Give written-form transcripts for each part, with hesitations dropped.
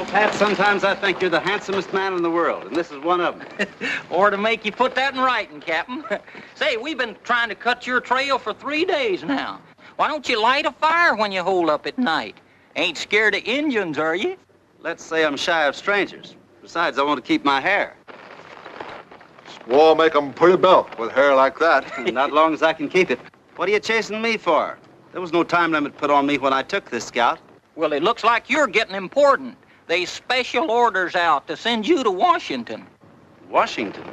Pat, sometimes I think you're the handsomest man in the world, and this is one of them. Or to make you put that in writing, Captain. Say, we've been trying to cut your trail for 3 days now. Why don't you light a fire when you hole up at night? Ain't scared of Indians, are you? Let's say I'm shy of strangers. Besides, I want to keep my hair. Squaw make 'em pretty built with hair like that. Not long as I can keep it. What are you chasing me for? There was no time limit put on me when I took this scout. Well, it looks like you're getting important. There's special orders out to send you to Washington. Washington?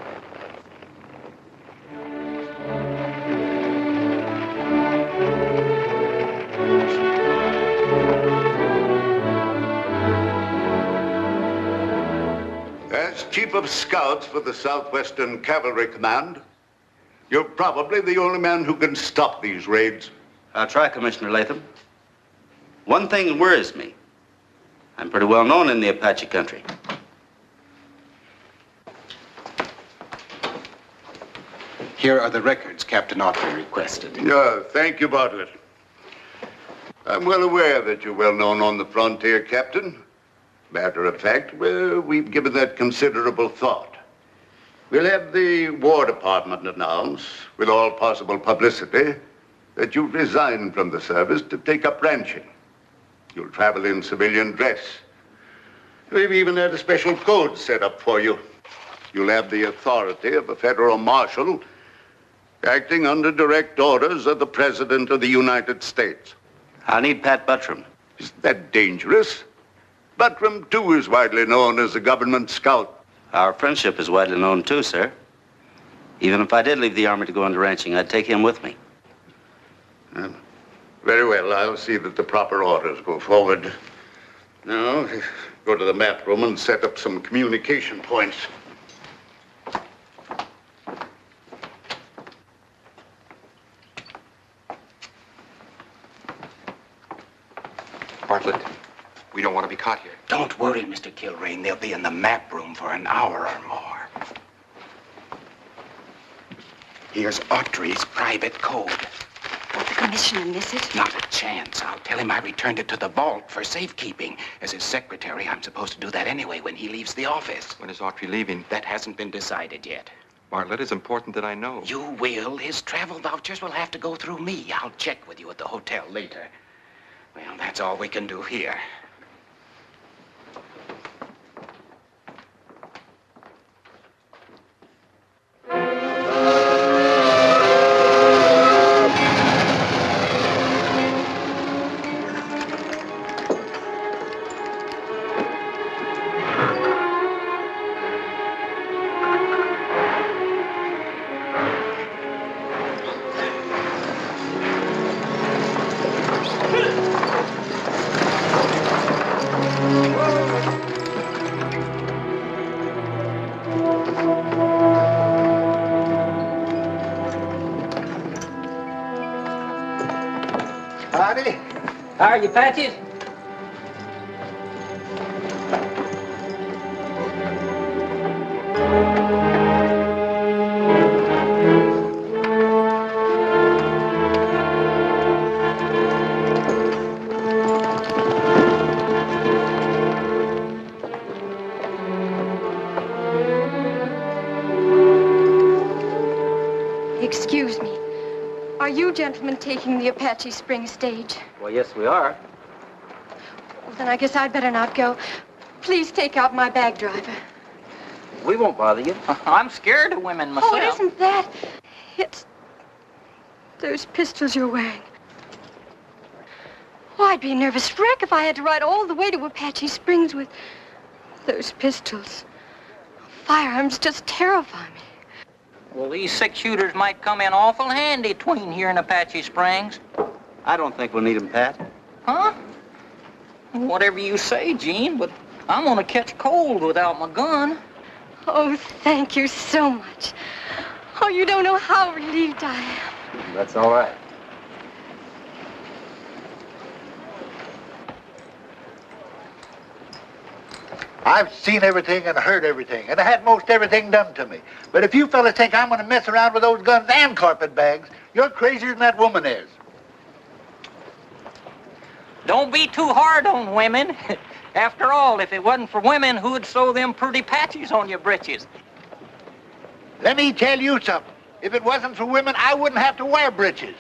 As Chief of Scouts for the Southwestern Cavalry Command, you're probably the only man who can stop these raids. I'll try, Commissioner Latham. One thing worries me. I'm pretty well known in the Apache country. Here are the records Captain Autry requested. Yeah, thank you, Bartlett. I'm well aware that you're well known on the frontier, Captain. Matter of fact, well, we've given that considerable thought. We'll have the War Department announce, with all possible publicity, that you've resigned from the service to take up ranching. You'll travel in civilian dress. We've even had a special code set up for you. You'll have the authority of a federal marshal acting under direct orders of the President of the United States. I need Pat Buttram. Isn't that dangerous? Buttram, too, is widely known as a government scout. Our friendship is widely known, too, sir. Even if I did leave the Army to go into ranching, I'd take him with me. Very well. I'll see that the proper orders go forward. Now, go to the map room and set up some communication points. Bartlett, we don't want to be caught here. Don't worry, Mr. Kilrain. They'll be in the map room for an hour or more. Here's Autry's private code. Won't the commissioner miss it? Not a chance. I'll tell him I returned it to the vault for safekeeping. As his secretary, I'm supposed to do that anyway when he leaves the office. When is Autry leaving? That hasn't been decided yet. Bartlett, it's important that I know. You will. His travel vouchers will have to go through me. I'll check with you at the hotel later. Well, that's all we can do here. Howdy. How are you, Patches? Excuse me. Are you gentlemen taking the Apache Spring stage? Well, yes, we are. Well, then I guess I'd better not go. Please take out my bag driver. We won't bother you. I'm scared of women myself. Oh, it isn't that. It's those pistols you're wearing. Oh, I'd be a nervous wreck if I had to ride all the way to Apache Springs with those pistols. Firearms just terrify me. Well, these six-shooters might come in awful handy between here and Apache Springs. I don't think we'll need him, Pat. Huh? Whatever you say, Gene, but I'm gonna catch cold without my gun. Oh, thank you so much. Oh, you don't know how relieved I am. That's all right. I've seen everything and heard everything, and I had most everything done to me. But if you fellas think I'm going to mess around with those guns and carpet bags, you're crazier than that woman is. Don't be too hard on women. After all, if it wasn't for women, who'd sew them pretty patches on your britches? Let me tell you something. If it wasn't for women, I wouldn't have to wear breeches.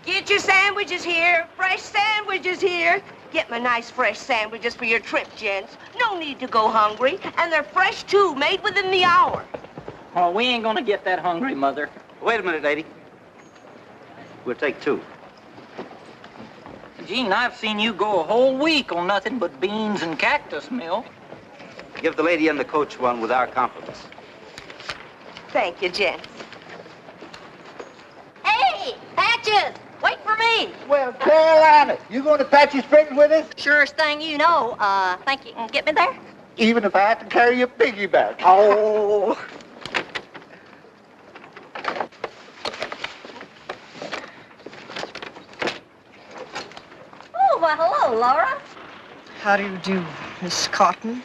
Get your sandwiches here. Fresh sandwiches here. Get my nice fresh sandwiches for your trip, gents. No need to go hungry. And they're fresh, too, made within the hour. Oh, we ain't gonna get that hungry, Mother. Wait a minute, lady. We'll take two. Gene, I've seen you go a whole week on nothing but beans and cactus milk. Give the lady in the coach one with our compliments. Thank you, gents. Hey, Patches, wait for me. Well, Carolina, you going to Apache Springs with us? Surest thing you know. Think you can get me there? Even if I have to carry your piggyback. Oh. Oh, well, hello, Laura. How do you do, Miss Cotton?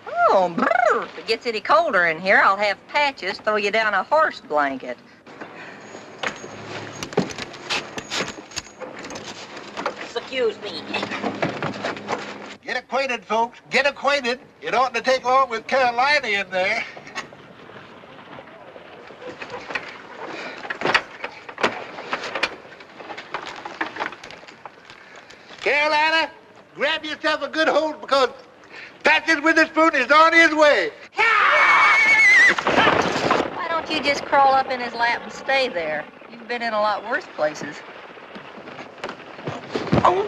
Oh, brr. If it gets any colder in here, I'll have Patches throw you down a horse blanket. Excuse me. Get acquainted, folks. Get acquainted. It oughtn't to take long with Carolina in there. Carolina, grab yourself a good hold because Patches with the spoon is on his way. Why don't you just crawl up in his lap and stay there? You've been in a lot worse places. Oh.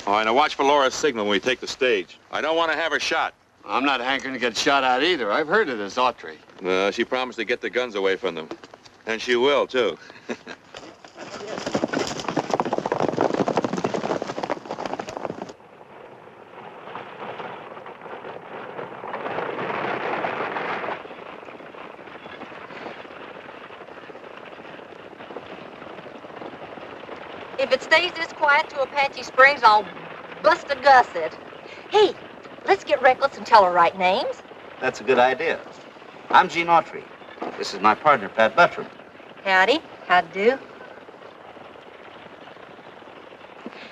All right, now watch for Laura's signal when we take the stage. I don't want to have her shot. I'm not hankering to get shot at either. I've heard of this Autry. She promised to get the guns away from them. And she will, too. If it stays this quiet to Apache Springs, I'll bust a gusset. Hey, let's get reckless and tell her right names. That's a good idea. I'm Gene Autry. This is my partner, Pat Buttram. Howdy. How'd do?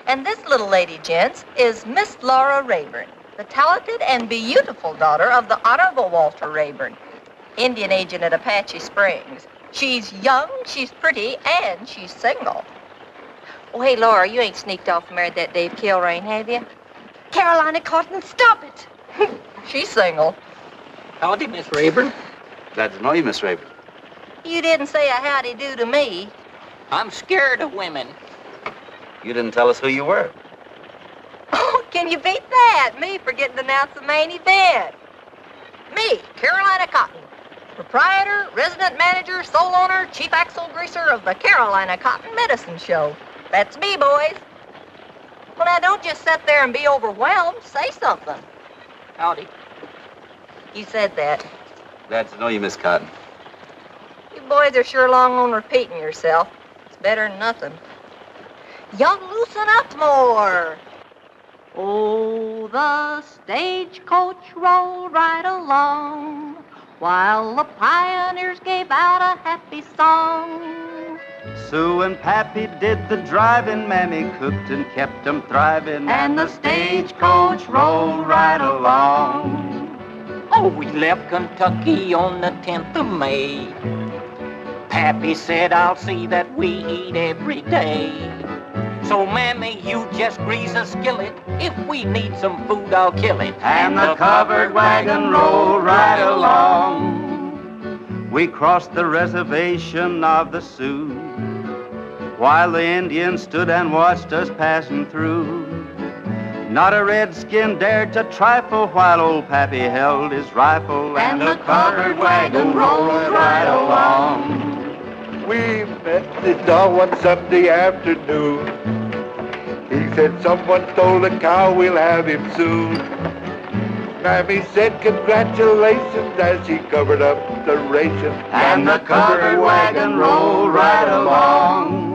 And this little lady, gents, is Miss Laura Rayburn, the talented and beautiful daughter of the Honorable Walter Rayburn, Indian agent at Apache Springs. She's young, she's pretty, and she's single. Oh, hey, Laura, you ain't sneaked off and married that Dave Kilrain, have you? Carolina Cotton, stop it. She's single. Howdy, Miss Rayburn. Glad to know you, Miss Rayburn. You didn't say a howdy do to me. I'm scared of women. You didn't tell us who you were. Oh, can you beat that? Me forgetting to announce the main event. Me, Carolina Cotton, proprietor, resident manager, sole owner, chief axle greaser of the Carolina Cotton Medicine Show. That's me, boys. Well, now, don't just sit there and be overwhelmed. Say something. Howdy. You said that. Glad to know you, Miss Cotton. You boys are sure long on repeating yourself. It's better than nothing. Y'all loosen up more. Oh, the stagecoach rolled right along while the pioneers gave out a happy song. Sue and Pappy did the driving, Mammy cooked and kept 'em thriving, And the stagecoach rolled right along. Oh, we left Kentucky on the 10th of May. Pappy said, I'll see that we eat every day. So, Mammy, you just grease a skillet. If we need some food, I'll kill it. and the covered wagon rolled right along. We crossed the reservation of the Sioux, while the Indians stood and watched us passing through. Not a redskin dared to trifle while old Pappy held his rifle, and the covered wagon rolled right along. We met this dog one Sunday afternoon. He said someone stole a cow, we'll have him soon. Mammy said congratulations as she covered up the ration. And the covered wagon rolled right along.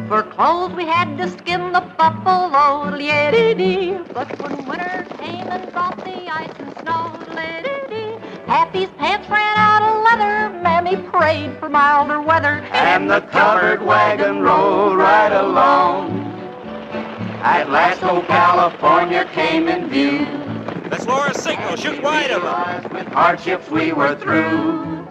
For clothes we had to skin the buffalo, yiddy-dee. But when winter came and brought the ice and snow, yiddy-dee, Happy's pants ran out of leather. Mammy prayed for milder weather. And the covered wagon rolled right along. At last old California came in view. That's Laura's signal. Shoot wide of her. With hardships we were through.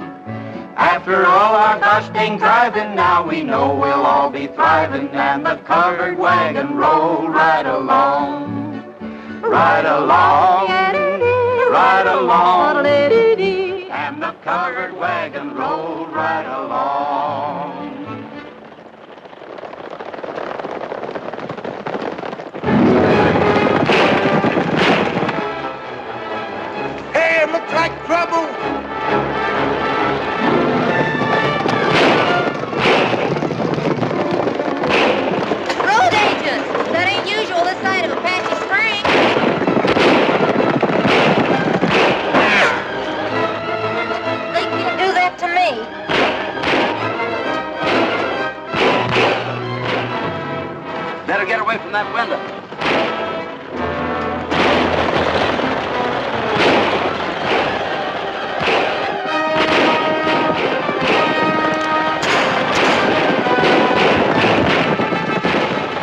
After all our gosh dang driving, now we know we'll all be thriving. And the covered wagon rolled right along. Right along. Right along. And the covered wagon rolled right along. Hey, it looks like trouble. Road agents! That ain't usual this side of Apache Springs. They can't do that to me. Better get away from that window.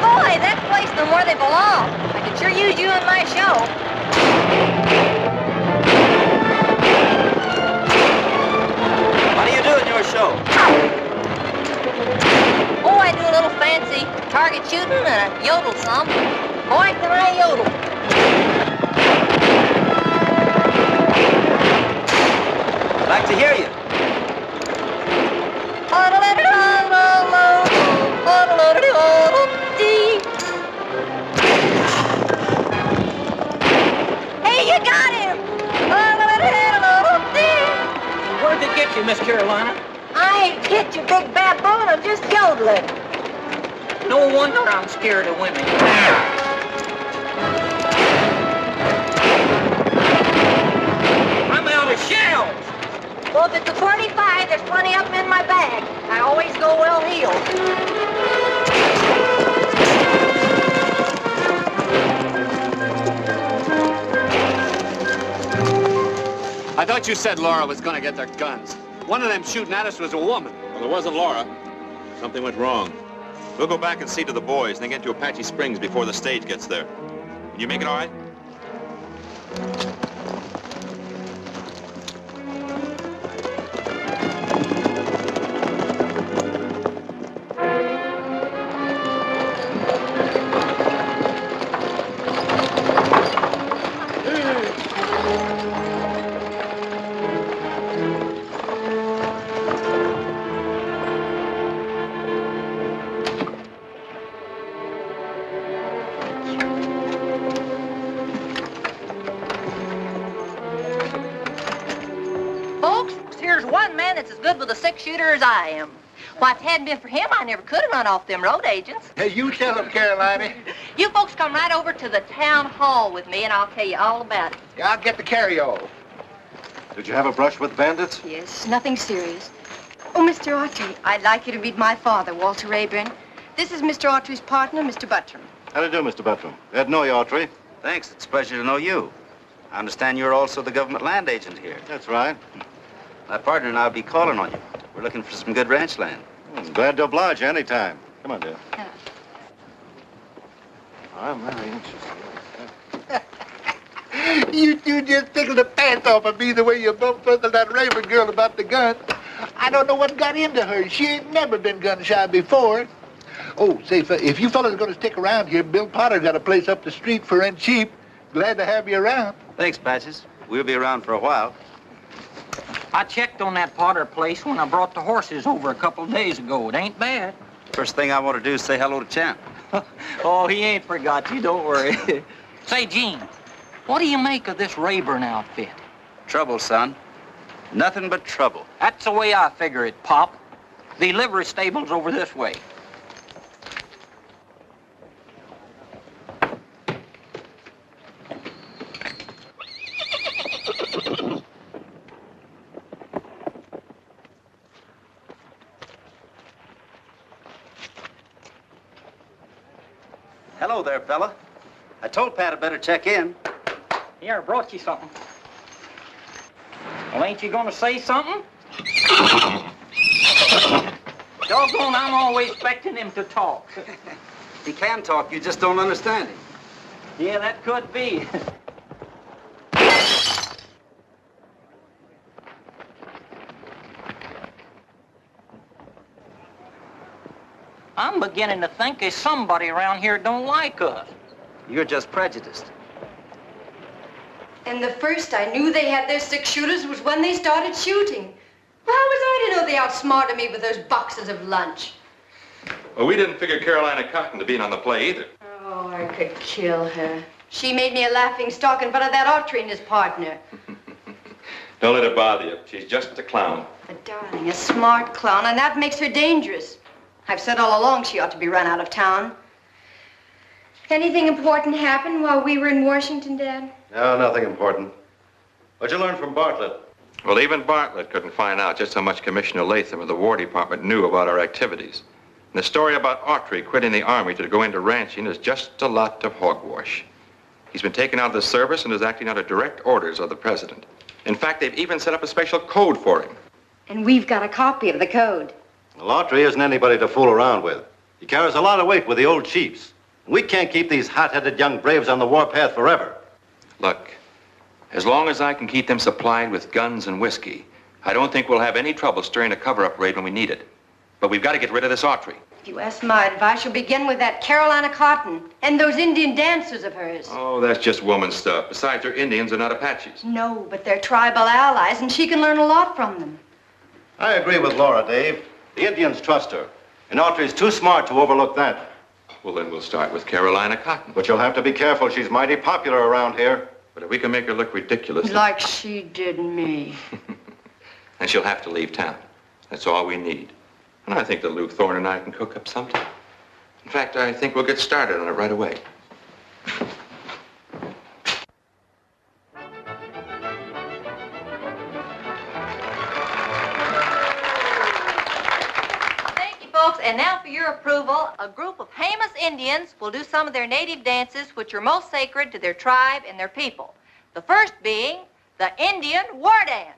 Boy, that place is where they belong. I could sure use you in my show. What do you do in your show? Oh, I do a little fancy target shooting and a yodel some. Boy, can I yodel. I'd like to hear you. Hey, you got him! Where'd they get you, Miss Carolina? I ain't hit you, big baboon. I'm just yodeling. No wonder I'm scared of women. I'm out of shells. Well, if it's a 45, there's plenty of them in my bag. I always go well heeled. I thought you said Laura was going to get their guns. One of them shooting at us was a woman. Well, it wasn't Laura. Something went wrong. We'll go back and see to the boys and then get to Apache Springs before the stage gets there. Can you make it all right? Folks, here's one man that's as good with a six-shooter as I am. Why, if it hadn't been for him, I never could have run off them road agents. Hey, you tell them, Carolina. You folks come right over to the town hall with me, and I'll tell you all about it. Yeah, I'll get the carry-all. Did you have a brush with bandits? Yes, nothing serious. Oh, Mr. Autry, I'd like you to meet my father, Walter Rayburn. This is Mr. Autry's partner, Mr. Buttram. How do you do, Mr. Buttram? Ed know you, Autry. Thanks. It's a pleasure to know you. I understand you're also the government land agent here. That's right. My partner and I'll be calling on you. We're looking for some good ranch land. I'm glad to oblige you anytime. Come on, dear. Yeah. I'm very interested. You two just tickled the pants off of me the way you bumped further that Rayburn girl about the gun. I don't know what got into her. She ain't never been gun shy before. Oh, say, if you fellas are going to stick around here, Bill Potter got a place up the street for rent cheap. Glad to have you around. Thanks, Patches. We'll be around for a while. I checked on that Potter place when I brought the horses over a couple of days ago. It ain't bad. First thing I want to do is say hello to Champ. Oh, he ain't forgot you, don't worry. Say, Gene, what do you make of this Rayburn outfit? Trouble, son. Nothing but trouble. That's the way I figure it, Pop. The livery stable's over this way. Hello there, fella. I told Pat I better check in. Here, I brought you something. Well, ain't you gonna say something? Doggone, I'm always expecting him to talk. He can talk, you just don't understand him. Yeah, that could be. I'm beginning to think there's somebody around here don't like us. You're just prejudiced. And the first I knew they had their 6-shooters was when they started shooting. Well, how was I to know they outsmarted me with those boxes of lunch? Well, we didn't figure Carolina Cotton to be on the play either. Oh, I could kill her. She made me a laughing stock in front of that Autry and his partner. Don't let it bother you. She's just a clown. A darling, a smart clown, and that makes her dangerous. I've said all along she ought to be run out of town. Anything important happen while we were in Washington, Dad? No, nothing important. What'd you learn from Bartlett? Well, even Bartlett couldn't find out just how much Commissioner Latham of the War Department knew about our activities. And the story about Autry quitting the Army to go into ranching is just a lot of hogwash. He's been taken out of the service and is acting under direct orders of the President. In fact, they've even set up a special code for him. And we've got a copy of the code. Well, Autry isn't anybody to fool around with. He carries a lot of weight with the old chiefs. We can't keep these hot-headed young braves on the warpath forever. Look, as long as I can keep them supplied with guns and whiskey, I don't think we'll have any trouble stirring a cover-up raid when we need it. But we've got to get rid of this Autry. If you ask my advice, you'll begin with that Carolina Cotton and those Indian dancers of hers. Oh, that's just woman stuff. Besides, they're Indians and not Apaches. No, but they're tribal allies, and she can learn a lot from them. I agree with Laura, Dave. The Indians trust her. And Autry's too smart to overlook that. Well, then we'll start with Carolina Cotton. But you'll have to be careful. She's mighty popular around here. But if we can make her look ridiculous... Like she did me. then she'll have to leave town. That's all we need. And I think that Luke Thorne and I can cook up something. In fact, I think we'll get started on it right away. Folks, and now for your approval, a group of Jemez Indians will do some of their native dances which are most sacred to their tribe and their people. The first being the Indian War Dance.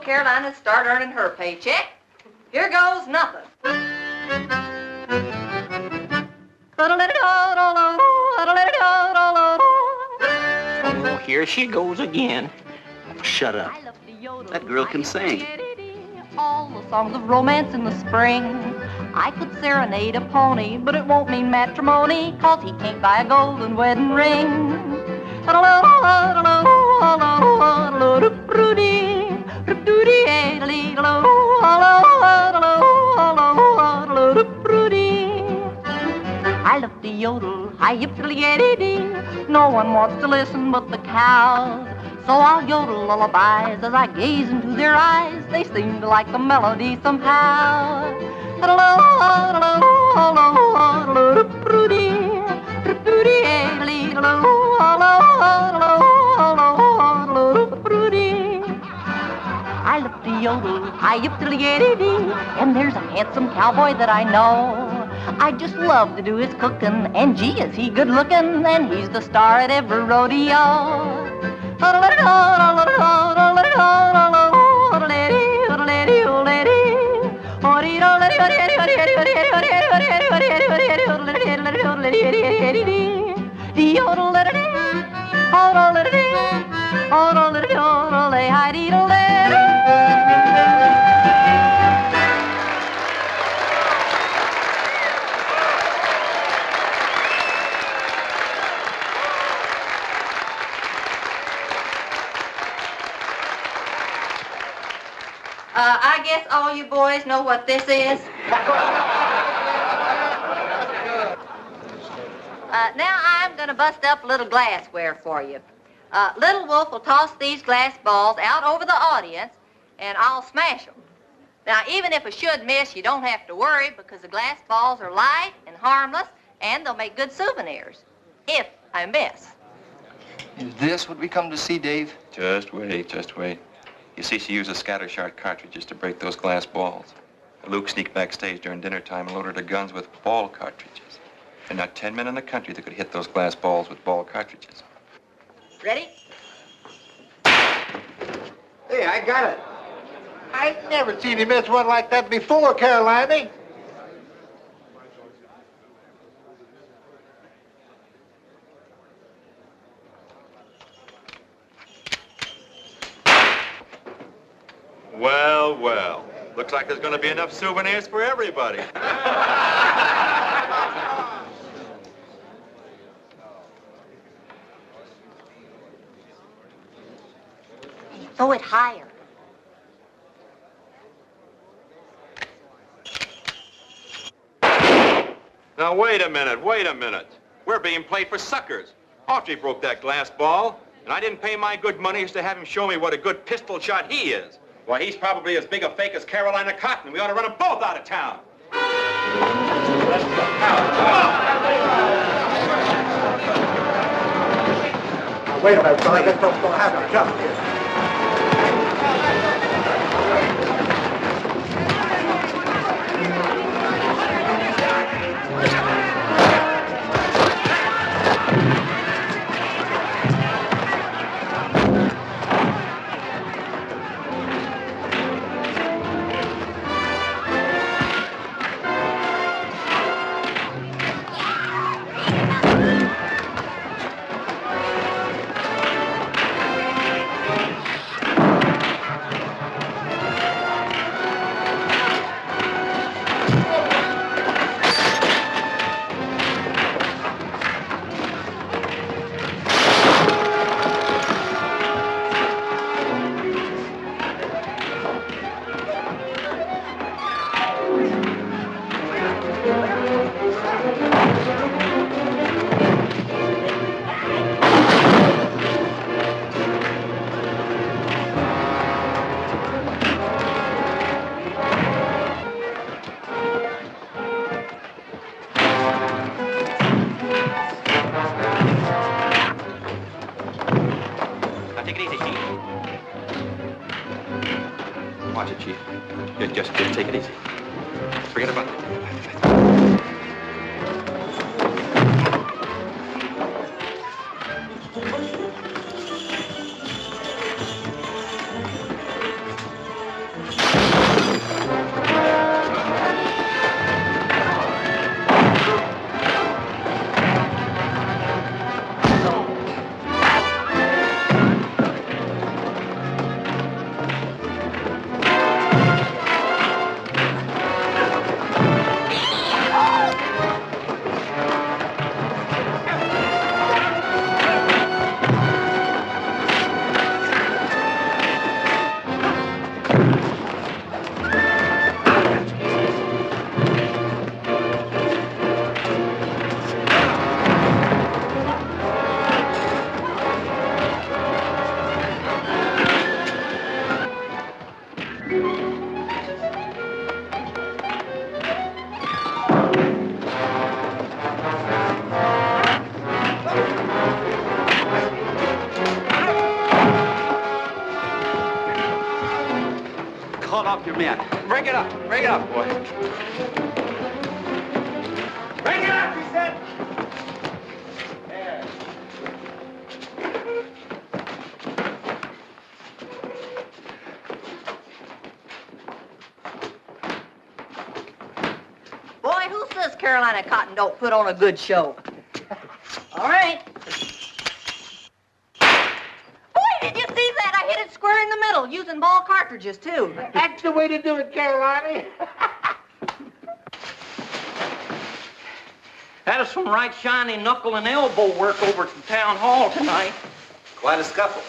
Carolina start earning her paycheck. Here goes nothing. Oh, here she goes again. Shut up. That girl can sing. All the songs of romance in the spring. I could serenade a pony, but it won't mean matrimony, 'cause he can't buy a golden wedding ring. I love to yodel, hi-yip-diddly-yaddy-dee. No one wants to listen but the cows. So I'll yodel lullabies as I gaze into their eyes. They seem to like the melody somehow. I love to yodel, hi-yip-diddly-yaddy-dee. And there's a handsome cowboy that I know. I just love to do his cooking, and gee, is he good looking, and he's the star at every rodeo. I guess all you boys know what this is. Now I'm going to bust up a little glassware for you. Little Wolf will toss these glass balls out over the audience, and I'll smash them. Now, even if I should miss, you don't have to worry, because the glass balls are light and harmless, and they'll make good souvenirs, if I miss. Is this what we come to see, Dave? Just wait, just wait. You see, she uses scatter shot cartridges to break those glass balls. Luke sneaked backstage during dinner time and loaded her guns with ball cartridges. There are not 10 men in the country that could hit those glass balls with ball cartridges. Ready? Hey, I got it. I never seen him miss one like that before, Carolina. Well, well. Looks like there's going to be enough souvenirs for everybody. Throw it higher. Now, wait a minute, wait a minute. We're being played for suckers. Autry broke that glass ball, and I didn't pay my good money just to have him show me what a good pistol shot he is. Why, he's probably as big a fake as Carolina Cotton. We ought to run them both out of town. Let's go. Now, wait a minute, son. I guess what's going to happen. Jump here. Just take it easy. Forget about it. Call off your men. Break it up, boy. Bring it up, he said. Boy, sis Carolina Cotton don't put on a good show. All right. Boy, did you see that? I hit it square in the middle, using ball cartridges, too. That's the way to do it, Carolina. That is some right shiny knuckle and elbow work over at the town hall tonight. Quite a scuffle.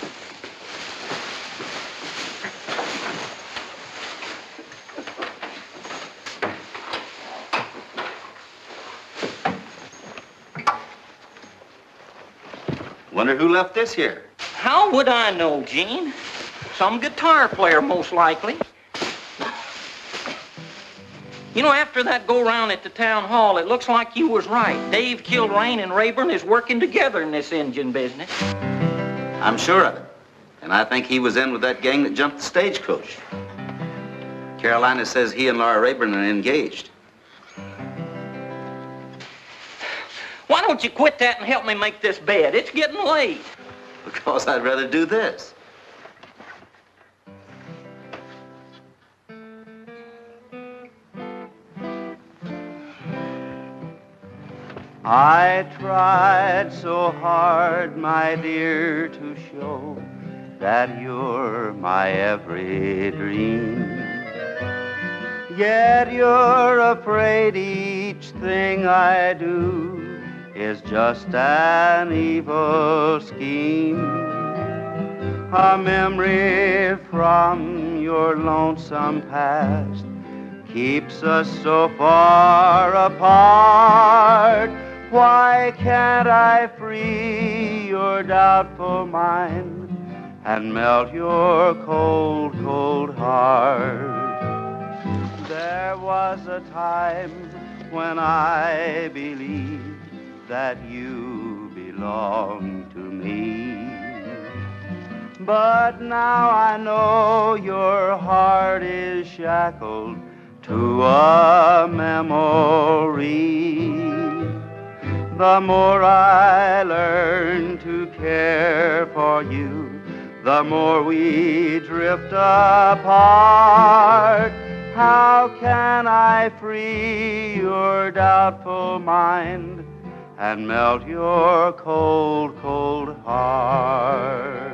Wonder who left this here? How would I know, Gene? Some guitar player, most likely. You know, after that go-round at the town hall, it looks like you was right. Dave Kilrain and Rayburn is working together in this engine business. I'm sure of it. And I think he was in with that gang that jumped the stagecoach. Carolina says he and Laura Rayburn are engaged. Why don't you quit that and help me make this bed? It's getting late. Because I'd rather do this. I tried so hard, my dear, to show that you're my every dream. Yet you're afraid each thing I do is just an evil scheme. A memory from your lonesome past keeps us so far apart. Why can't I free your doubtful mind and melt your cold, cold heart? There was a time when I believed that you belonged to me. But now I know your heart is shackled to a memory. The more I learn to care for you, the more we drift apart. How can I free your doubtful mind and melt your cold, cold heart?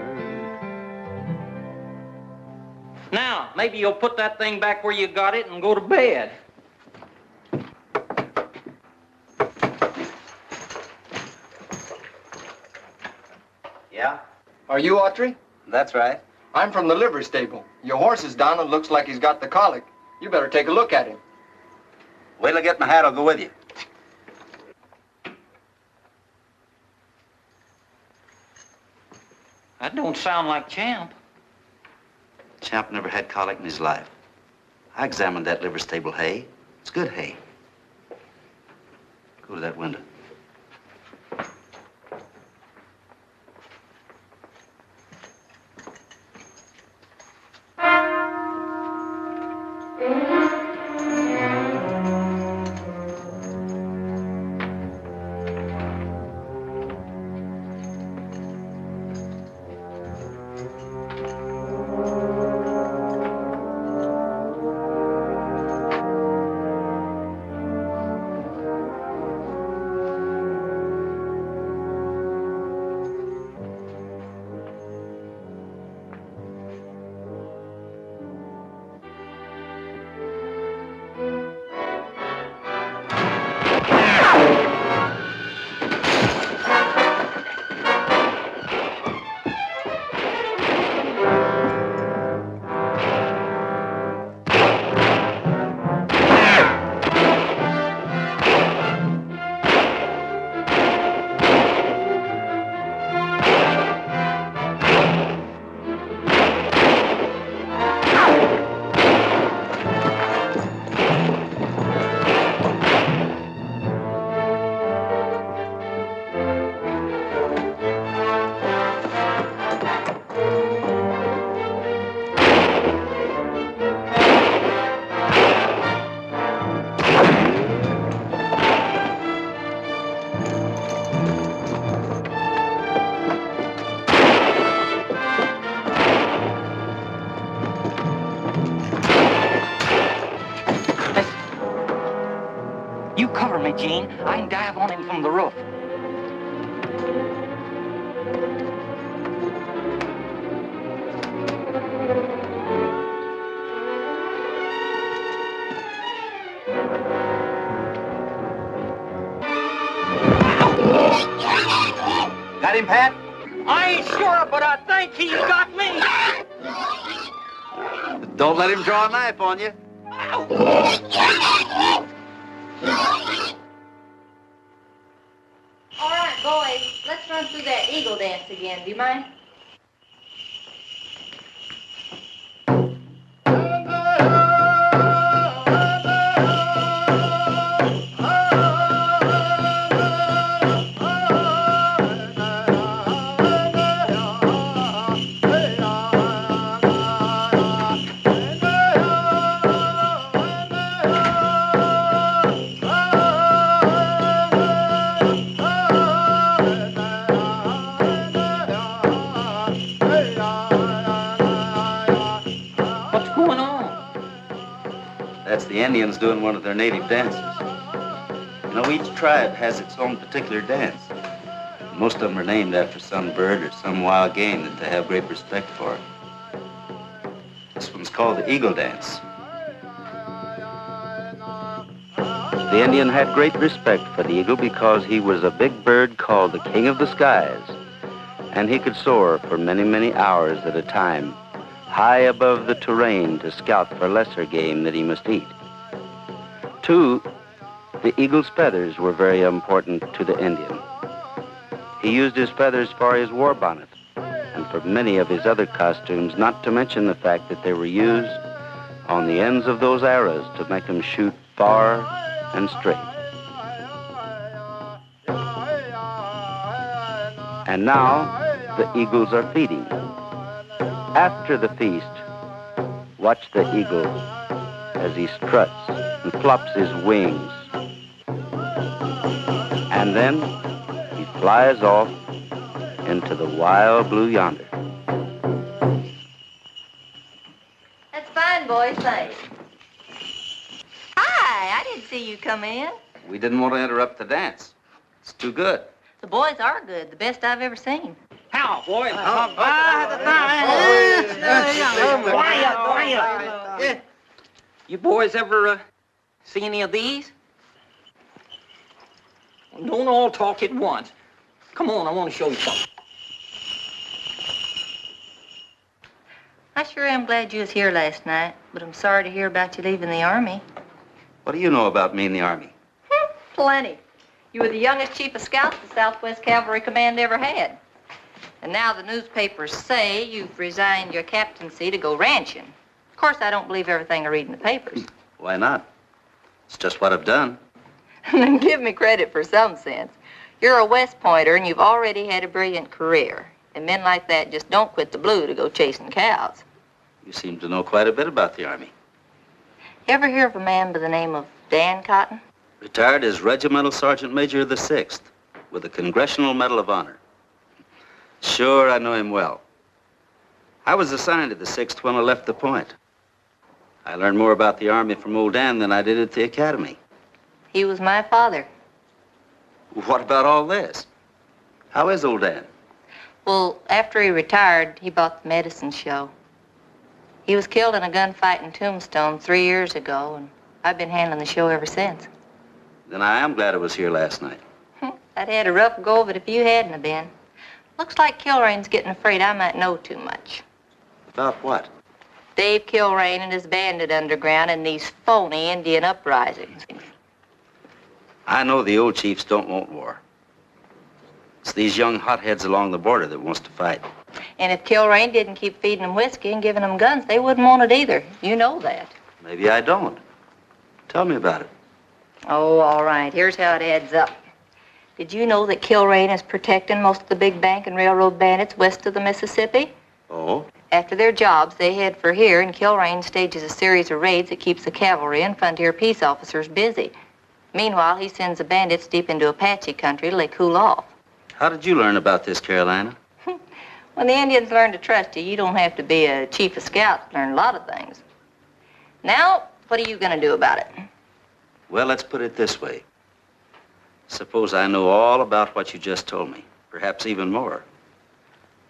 Now, maybe you'll put that thing back where you got it and go to bed. Yeah? Are you Autry? That's right. I'm from the livery stable. Your horse is down and looks like he's got the colic. You better take a look at him. Wait till I get my hat, I'll go with you. That don't sound like Champ. Champ never had colic in his life. I examined that liver stable hay. It's good hay. Go to that window. You cover me, Gene. I can dive on him from the roof. Got him, Pat? I ain't sure, but I think he's got me. Don't let him draw a knife on you. All right, boys, let's run through that eagle dance again. Do you mind? What's going on? That's the Indians doing one of their native dances. You know, each tribe has its own particular dance. Most of them are named after some bird or some wild game that they have great respect for. This one's called the eagle dance. The Indian had great respect for the eagle because he was a big bird called the king of the skies, and he could soar for many, many hours at a time, high above the terrain to scout for lesser game that he must eat. Two, the eagle's feathers were very important to the Indian. He used his feathers for his war bonnet and for many of his other costumes, not to mention the fact that they were used on the ends of those arrows to make them shoot far and straight. And now the eagles are feeding. After the feast, watch the eagle as he struts and flops his wings. And then he flies off into the wild blue yonder. That's fine, boys, thanks. Hi, I didn't see you come in. We didn't want to interrupt the dance. It's too good. The boys are good, the best I've ever seen. How, boys? Quiet. You boys ever see any of these? Don't all talk at once. Come on, I want to show you something. I sure am glad you was here last night, but I'm sorry to hear about you leaving the Army. What do you know about me in the Army? Plenty. You were the youngest chief of scouts the Southwest Cavalry Command ever had. And now the newspapers say you've resigned your captaincy to go ranching. Of course, I don't believe everything I read in the papers. Why not? It's just what I've done. Then give me credit for some sense. You're a West Pointer, and you've already had a brilliant career. And men like that just don't quit the blue to go chasing cows. You seem to know quite a bit about the Army. You ever hear of a man by the name of Dan Cotton? Retired as Regimental Sergeant Major of the 6th with the Congressional Medal of Honor. Sure, I know him well. I was assigned to the 6th when I left the point. I learned more about the Army from old Dan than I did at the academy. He was my father. What about all this? How is old Dan? Well, after he retired, he bought the medicine show. He was killed in a gunfight in Tombstone 3 years ago, and I've been handling the show ever since. Then I am glad I was here last night. I'd had a rough go of it if you hadn't have been. Looks like Kilrain's getting afraid I might know too much. About what? Dave Kilrain and his bandit underground and these phony Indian uprisings. I know the old chiefs don't want war. It's these young hotheads along the border that wants to fight. And if Kilrain didn't keep feeding them whiskey and giving them guns, they wouldn't want it either. You know that. Maybe I don't. Tell me about it. Oh, all right. Here's how it adds up. Did you know that Kilrain is protecting most of the big bank and railroad bandits west of the Mississippi? Oh? After their jobs, they head for here, and Kilrain stages a series of raids that keeps the cavalry and frontier peace officers busy. Meanwhile, he sends the bandits deep into Apache country till they cool off. How did you learn about this, Carolina? When the Indians learn to trust you, you don't have to be a chief of scouts to learn a lot of things. Now, what are you going to do about it? Well, let's put it this way. Suppose I know all about what you just told me, perhaps even more.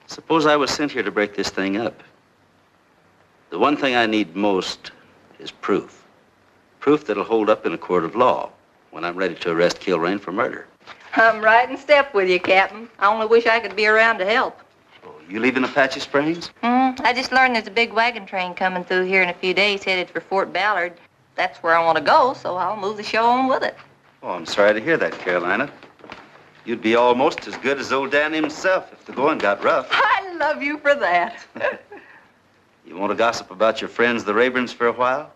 Suppose I was sent here to break this thing up. The one thing I need most is proof. Proof that'll hold up in a court of law when I'm ready to arrest Kilrain for murder. I'm right in step with you, Captain. I only wish I could be around to help. Oh, you leaving Apache Springs? I just learned there's a big wagon train coming through here in a few days headed for Fort Ballard. That's where I want to go, so I'll move the show on with it. Oh, I'm sorry to hear that, Carolina. You'd be almost as good as old Dan himself if the going got rough. I love you for that. You want to gossip about your friends, the Rayburns, for a while?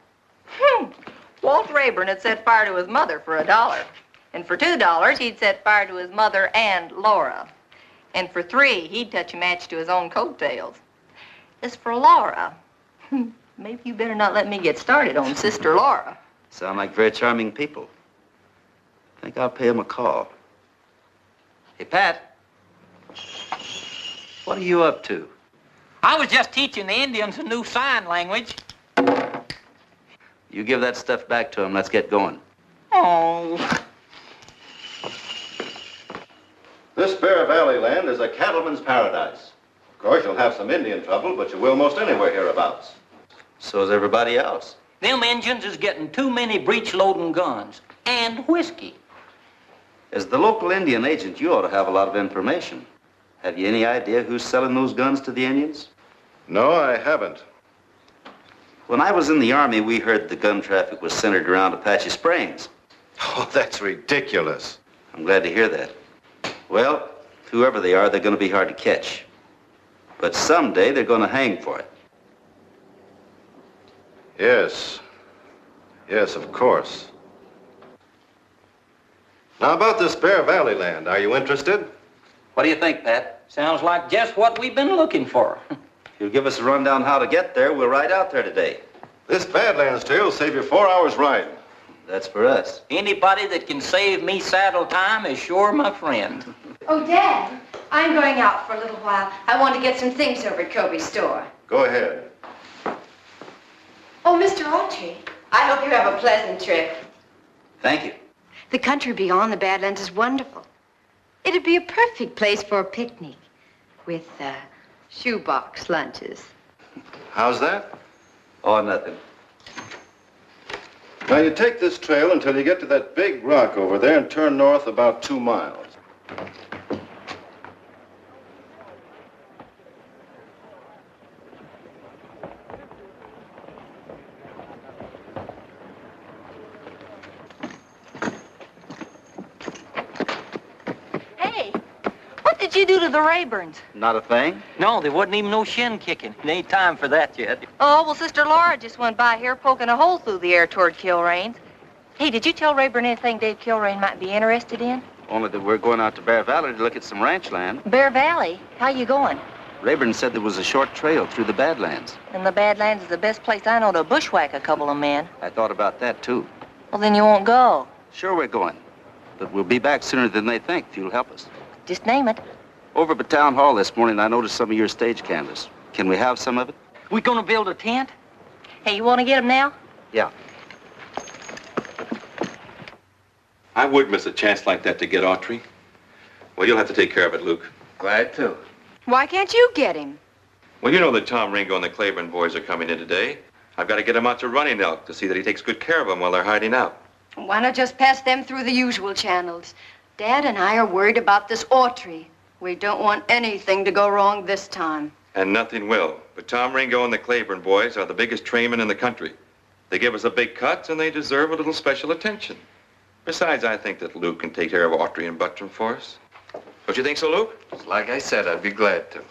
Walt Rayburn had set fire to his mother for $1. And for $2, he'd set fire to his mother and Laura. And for $3, he'd touch a match to his own coattails. As for Laura, maybe you better not let me get started on Sister Laura. Sound like very charming people. I think I'll pay them a call. Hey, Pat. What are you up to? I was just teaching the Indians a new sign language. You give that stuff back to them. Let's get going. Oh. This Bear Valley land is a cattleman's paradise. Of course, you'll have some Indian trouble, but you will most anywhere hereabouts. So's everybody else. Them Indians is getting too many breech-loading guns and whiskey. As the local Indian agent, you ought to have a lot of information. Have you any idea who's selling those guns to the Indians? No, I haven't. When I was in the Army, we heard the gun traffic was centered around Apache Springs. Oh, that's ridiculous. I'm glad to hear that. Well, whoever they are, they're going to be hard to catch. But someday they're going to hang for it. Yes. Yes, of course. Now, about this Bear Valley land, are you interested? What do you think, Pat? Sounds like just what we've been looking for. If you'll give us a rundown how to get there, we'll ride out there today. This Badlands trail will save you 4 hours riding. That's for us. Anybody that can save me saddle time is sure my friend. Oh, Dad, I'm going out for a little while. I want to get some things over at Kobe's store. Go ahead. Oh, Mr. Autry, I hope you have a pleasant trip. Thank you. The country beyond the Badlands is wonderful. It'd be a perfect place for a picnic with shoebox lunches. How's that? Oh, nothing. Now, you take this trail until you get to that big rock over there and turn north about 2 miles. What did you do to the Rayburns? Not a thing? No, there wasn't even no shin kicking. There ain't time for that yet. Oh, well, Sister Laura just went by here poking a hole through the air toward Kilrain's. Hey, did you tell Rayburn anything Dave Kilrain might be interested in? Only that we're going out to Bear Valley to look at some ranch land. Bear Valley? How you going? Rayburn said there was a short trail through the Badlands. And the Badlands is the best place I know to bushwhack a couple of men. I thought about that, too. Well, then you won't go. Sure we're going. But we'll be back sooner than they think if you'll help us. Just name it. Over at Town Hall this morning, I noticed some of your stage canvas. Can we have some of it? We gonna build a tent? Hey, you want to get them now? Yeah. I would miss a chance like that to get Autry. Well, you'll have to take care of it, Luke. Glad to. Why can't you get him? Well, you know that Tom Ringo and the Claiborne boys are coming in today. I've got to get him out to Running Elk to see that he takes good care of them while they're hiding out. Why not just pass them through the usual channels? Dad and I are worried about this Autry. We don't want anything to go wrong this time. And nothing will. But Tom Ringo and the Claiborne boys are the biggest trainmen in the country. They give us a big cut, and they deserve a little special attention. Besides, I think that Luke can take care of Autry and Buttram for us. Don't you think so, Luke? Like I said, I'd be glad to.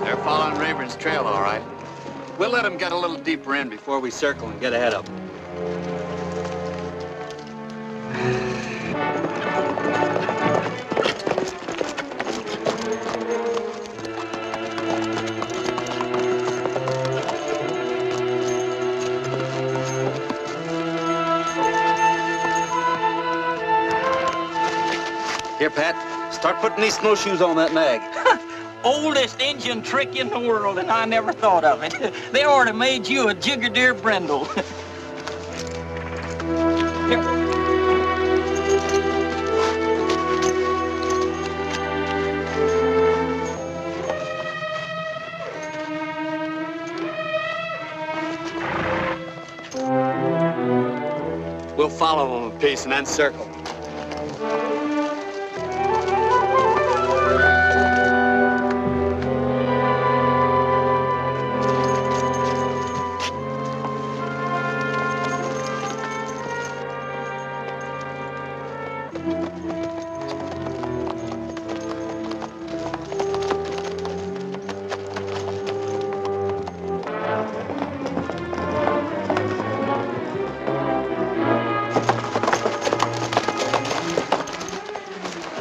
They're following Rayburn's trail, all right. We'll let them get a little deeper in before we circle and get ahead of them. Here, Pat, start putting these snowshoes on that nag. Oldest engine trick in the world, and I never thought of it. They ought to made you a Jigger-Deer Brindle. Here. We'll follow them a piece and then circle.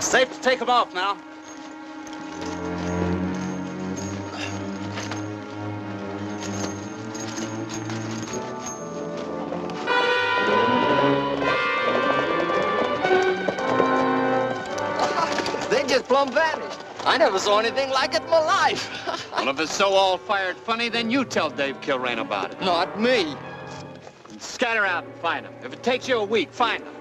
Safe to take them off now. They just plumb vanished. I never saw anything like it in my life. Well, if it's so all-fired funny, then you tell Dave Kilrain about it. Not me. Scatter out and find them. If it takes you a week, find them.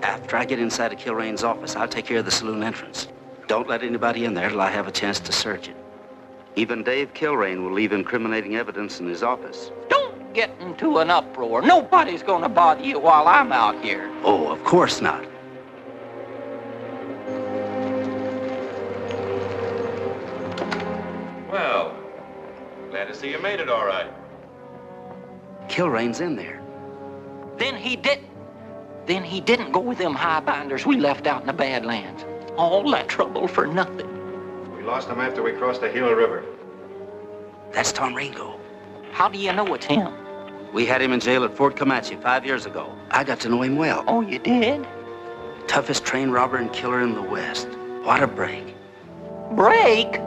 After I get inside of Kilrain's office, I'll take care of the saloon entrance. Don't let anybody in there till I have a chance to search it. Even Dave Kilrain will leave incriminating evidence in his office. Don't get into an uproar. Nobody's gonna bother you while I'm out here. Oh, of course not. Well, glad to see you made it all right. Kilrain's in there. Then he didn't go with them highbinders we left out in the Badlands. All that trouble for nothing. We lost him after we crossed the Gila River. That's Tom Ringo. How do you know it's him? We had him in jail at Fort Comanche 5 years ago. I got to know him well. Oh, you did? Toughest train robber and killer in the West. What a break. Break?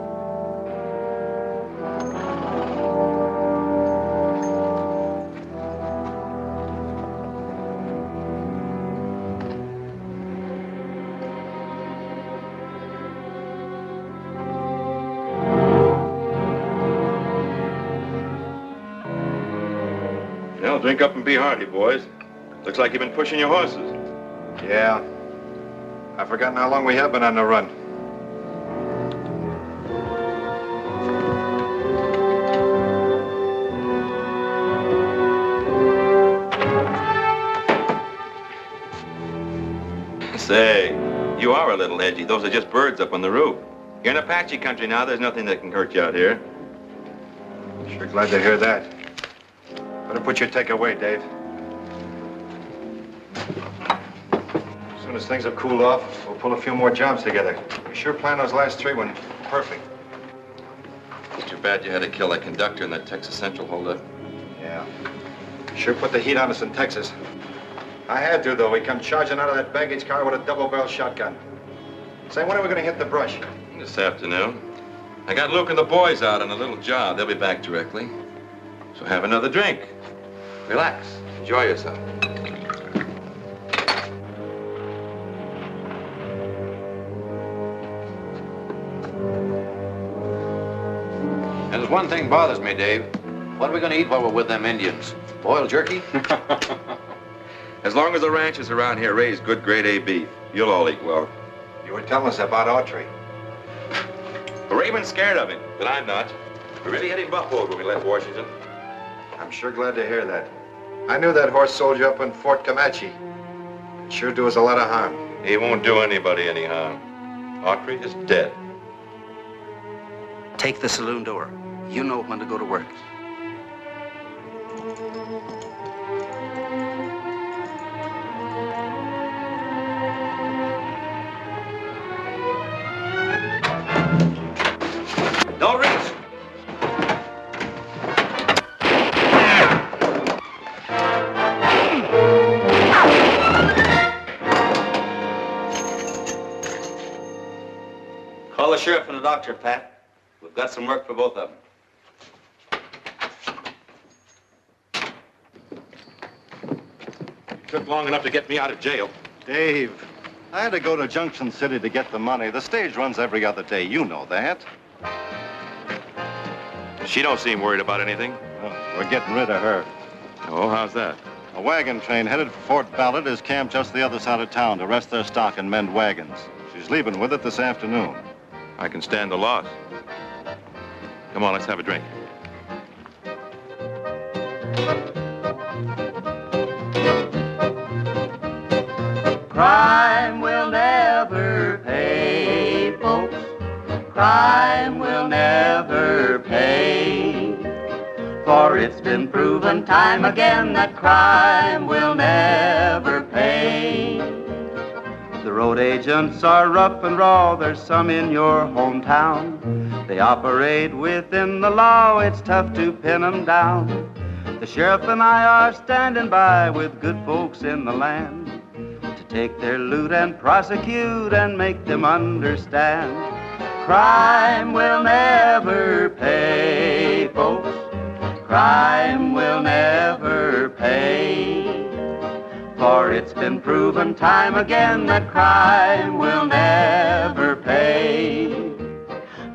Well, drink up and be hearty, boys. Looks like you've been pushing your horses. Yeah. I've forgotten how long we have been on the run. Say, you are a little edgy. Those are just birds up on the roof. You're in Apache country now. There's nothing that can hurt you out here. Sure glad to hear that. Better put your take away, Dave. As soon as things have cooled off, we'll pull a few more jobs together. We sure planned those last 3 when perfect. It's too bad you had to kill that conductor in that Texas Central holdup. Yeah. Sure put the heat on us in Texas. I had to, though. We come charging out of that baggage car with a double-barrel shotgun. Say, when are we going to hit the brush? This afternoon. I got Luke and the boys out on a little job. They'll be back directly. So have another drink. Relax. Enjoy yourself. There's one thing bothers me, Dave. What are we going to eat while we're with them Indians? Boiled jerky? As long as the ranchers around here raise good grade A beef, you'll all eat well. You were telling us about Autry. Raven's scared of him, but I'm not. We really had him buffaloed when we left Washington. I'm sure glad to hear that. I knew that horse sold you up in Fort Comanche. It'd sure do us a lot of harm. He won't do anybody any harm. Autry is dead. Take the saloon door. You know when to go to work. Don't reach. Call the sheriff and the doctor, Pat. We've got some work for both of them. Took long enough to get me out of jail. Dave, I had to go to Junction City to get the money. The stage runs every other day. You know that. She don't seem worried about anything. Oh, we're getting rid of her. Oh, how's that? A wagon train headed for Fort Ballard is camped just the other side of town to rest their stock and mend wagons. She's leaving with it this afternoon. I can stand the loss. Come on, let's have a drink. Crime will never pay, folks. Crime will never pay. For it's been proven time again that crime will never pay. The road agents are rough and raw, there's some in your hometown. They operate within the law, it's tough to pin them down. The sheriff and I are standing by with good folks in the land to take their loot and prosecute and make them understand. Crime will never pay, folks. Crime will never pay. For it's been proven time again that crime will never pay.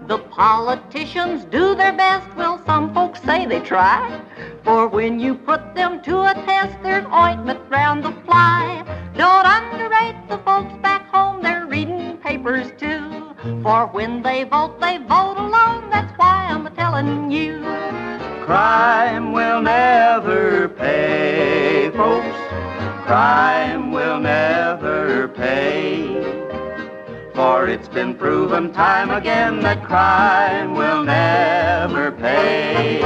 The politicians do their best, well, some folks say they try. For when you put them to a test, there's ointment round the fly. Don't underrate the folks back home, they're reading papers too. For when they vote alone, that's why I'm telling you. Crime will never pay, folks. Crime will never pay. For it's been proven time again that crime will never pay.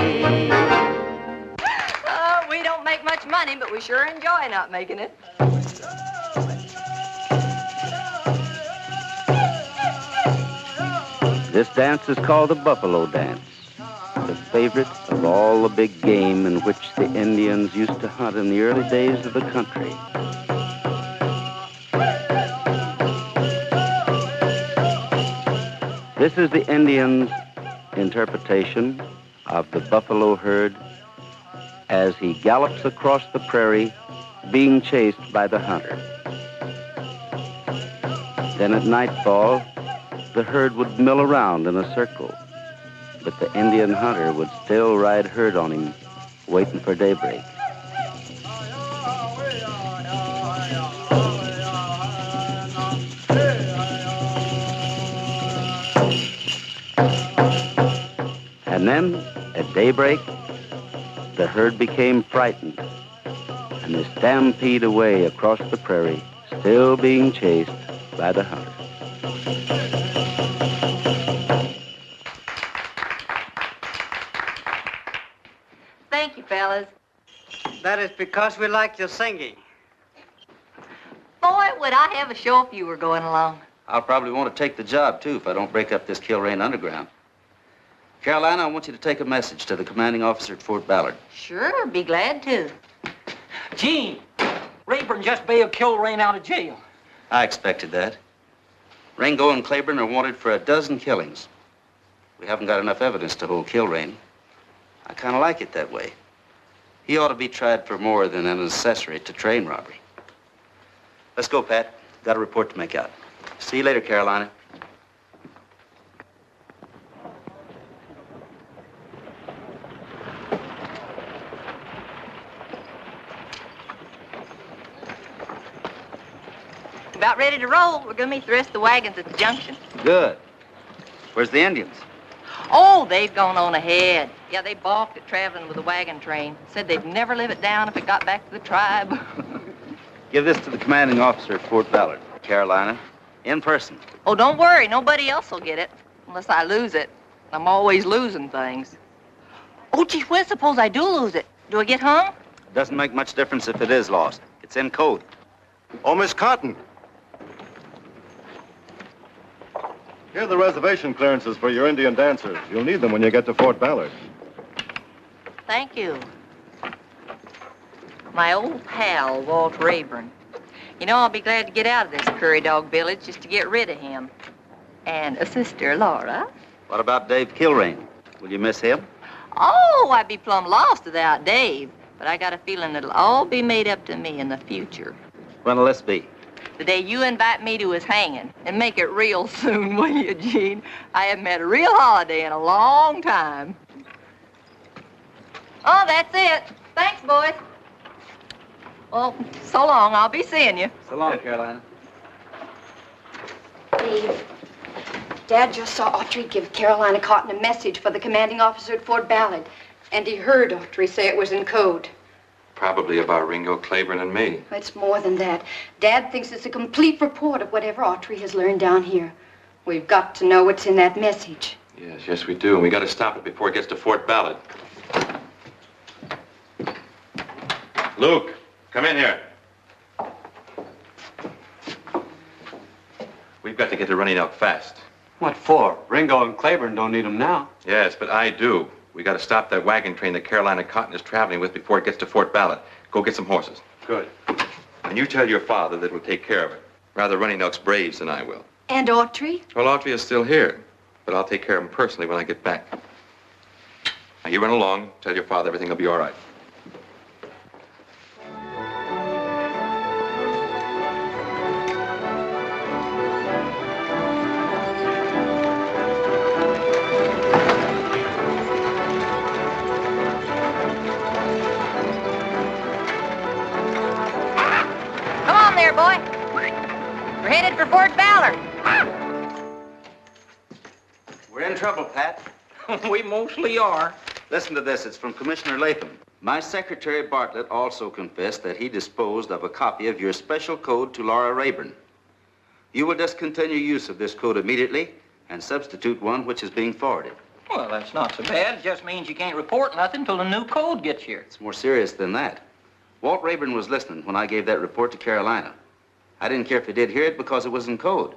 We don't make much money, but we sure enjoy not making it. This dance is called the Buffalo Dance, the favorite of all the big game in which the Indians used to hunt in the early days of the country. This is the Indian's interpretation of the buffalo herd as he gallops across the prairie, being chased by the hunter. Then at nightfall, the herd would mill around in a circle, but the Indian hunter would still ride herd on him, waiting for daybreak. And then, at daybreak, the herd became frightened, and they stampede away across the prairie, still being chased by the hunter. Thank you, fellas. That is because we like your singing. Boy, would I have a show if you were going along. I'll probably want to take the job, too, if I don't break up this Kilrain Underground. Carolina, I want you to take a message to the commanding officer at Fort Ballard. Sure, be glad to. Gene, Rayburn just bailed Kilrain out of jail. I expected that. Ringo and Claiborne are wanted for 12 killings. We haven't got enough evidence to hold Kilrain. I kind of like it that way. He ought to be tried for more than an accessory to train robbery. Let's go, Pat. Got a report to make out. See you later, Carolina. About ready to roll. We're going to meet the rest of the wagons at the junction. Good. Where's the Indians? Oh, they've gone on ahead. Yeah, they balked at traveling with the wagon train. Said they'd never live it down if it got back to the tribe. Give this to the commanding officer at Fort Ballard, Carolina, in person. Oh, don't worry. Nobody else will get it. Unless I lose it. I'm always losing things. Oh, gee whiz, suppose I do lose it. Do I get hung? Doesn't make much difference if it is lost. It's in code. Oh, Miss Cotton. Here are the reservation clearances for your Indian dancers. You'll need them when you get to Fort Ballard. Thank you. My old pal, Walt Rayburn. You know, I'll be glad to get out of this prairie dog village just to get rid of him. And a sister, Laura. What about Dave Kilrain? Will you miss him? Oh, I'd be plumb lost without Dave. But I got a feeling it'll all be made up to me in the future. When'll this be? The day you invite me to his hanging. And make it real soon, will you, Gene? I haven't had a real holiday in a long time. Oh, that's it. Thanks, boys. Well, so long. I'll be seeing you. So long, Carolina. Dave, Dad just saw Autry give Carolina Cotton a message for the commanding officer at Fort Ballard. And he heard Autry say it was in code. Probably about Ringo, Claiborne, and me. It's more than that. Dad thinks it's a complete report of whatever Autry has learned down here. We've got to know what's in that message. Yes, we do. And we got to stop it before it gets to Fort Ballard. Luke, come in here. We've got to get to Running Elk fast. What for? Ringo and Claiborne don't need them now. Yes, but I do. We got to stop that wagon train that Carolina Cotton is traveling with before it gets to Fort Ballard. Go get some horses. Good. And you tell your father that we'll take care of it. Rather Running Elk's braves than I will. And Autry? Well, Autry is still here, but I'll take care of him personally when I get back. Now, you run along, tell your father everything will be all right. Boy. We're headed for Fort Ballard. We're in trouble, Pat. We mostly are. Listen to this. It's from Commissioner Latham. My secretary, Bartlett, also confessed that he disposed of a copy of your special code to Laura Rayburn. You will discontinue use of this code immediately and substitute one which is being forwarded. Well, that's not so bad. It just means you can't report nothing until the new code gets here. It's more serious than that. Walt Rayburn was listening when I gave that report to Carolina. I didn't care if he did hear it because it was in code.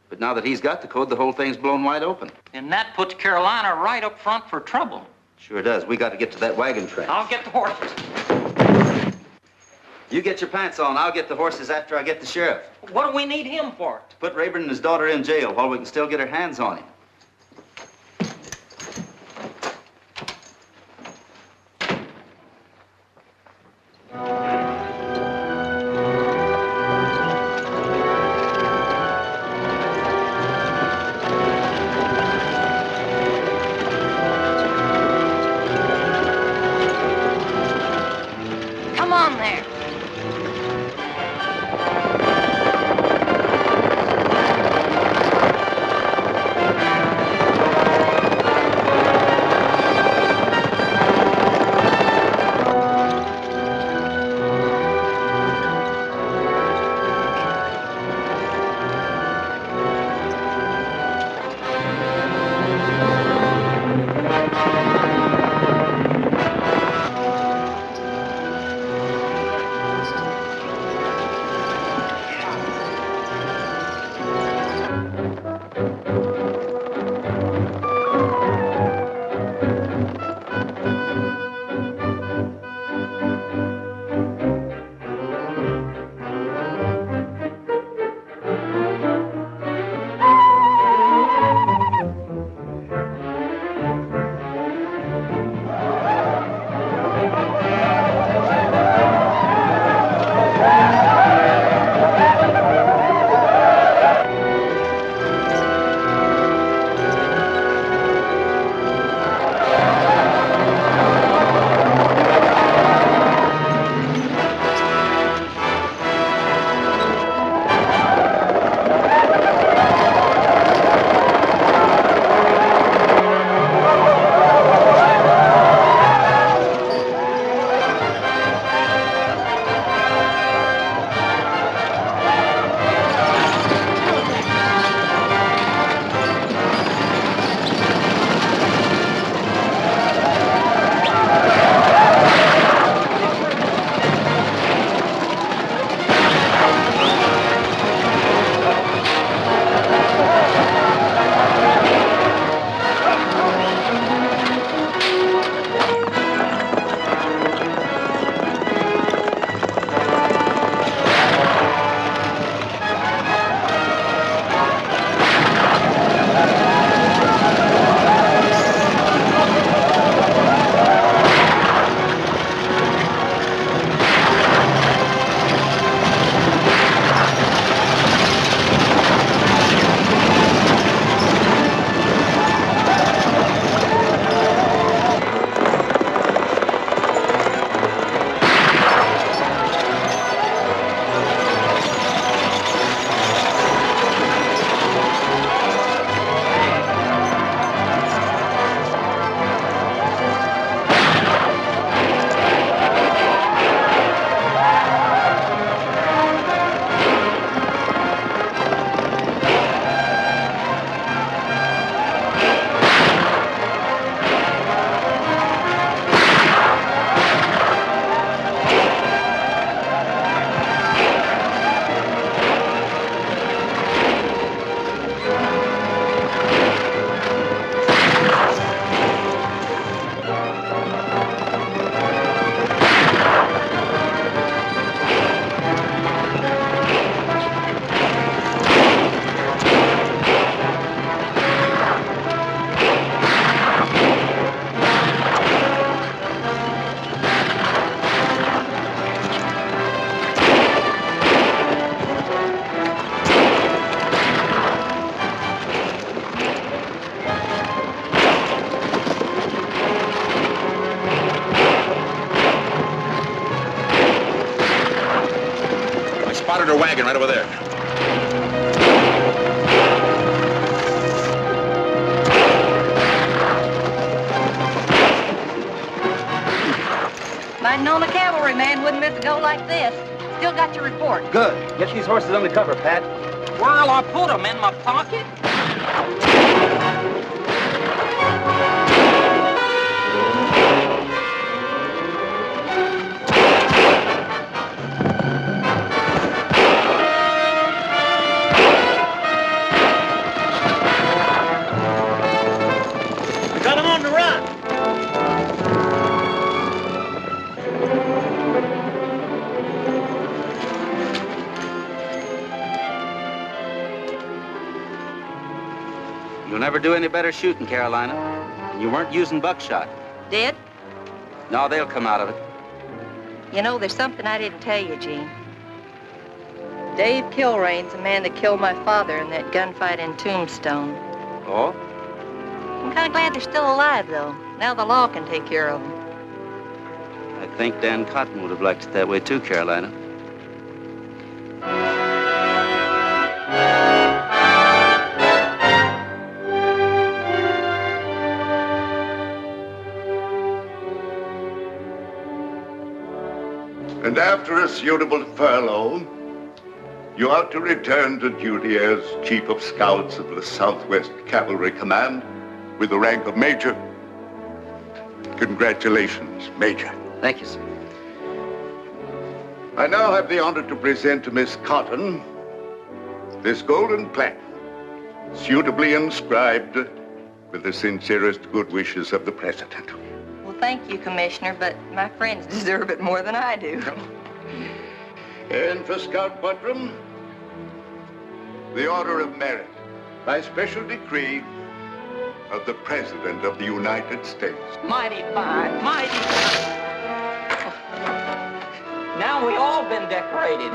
But now that he's got the code, the whole thing's blown wide open. And that puts Carolina right up front for trouble. Sure does. We got to get to that wagon train. I'll get the horses. You get your pants on. I'll get the horses after I get the sheriff. What do we need him for? To put Rayburn and his daughter in jail while we can still get our hands on him. Right over there. If I'd known a cavalryman wouldn't miss a go like this. Still got your report. Good. Get these horses under cover, Pat. Where'll I put them? In my pocket? We got him on the run. You'll never do any better shooting, Carolina. You weren't using buckshot. Did? No, they'll come out of it. You know, there's something I didn't tell you, Gene. Dave Kilrain's the man that killed my father in that gunfight in Tombstone. Oh? I'm kind of glad they're still alive, though. Now the law can take care of them. I think Dan Cotton would have liked it that way too, Carolina. And after a suitable furlough, you are to return to duty as Chief of Scouts of the Southwest Cavalry Command with the rank of Major. Congratulations, Major. Thank you, sir. I now have the honor to present to Miss Cotton this golden plaque, suitably inscribed with the sincerest good wishes of the President. Well, thank you, Commissioner, but my friends deserve it more than I do. And for Scout Buttram, the Order of Merit, by special decree of the President of the United States. Mighty fine, mighty fine. Now we all been decorated.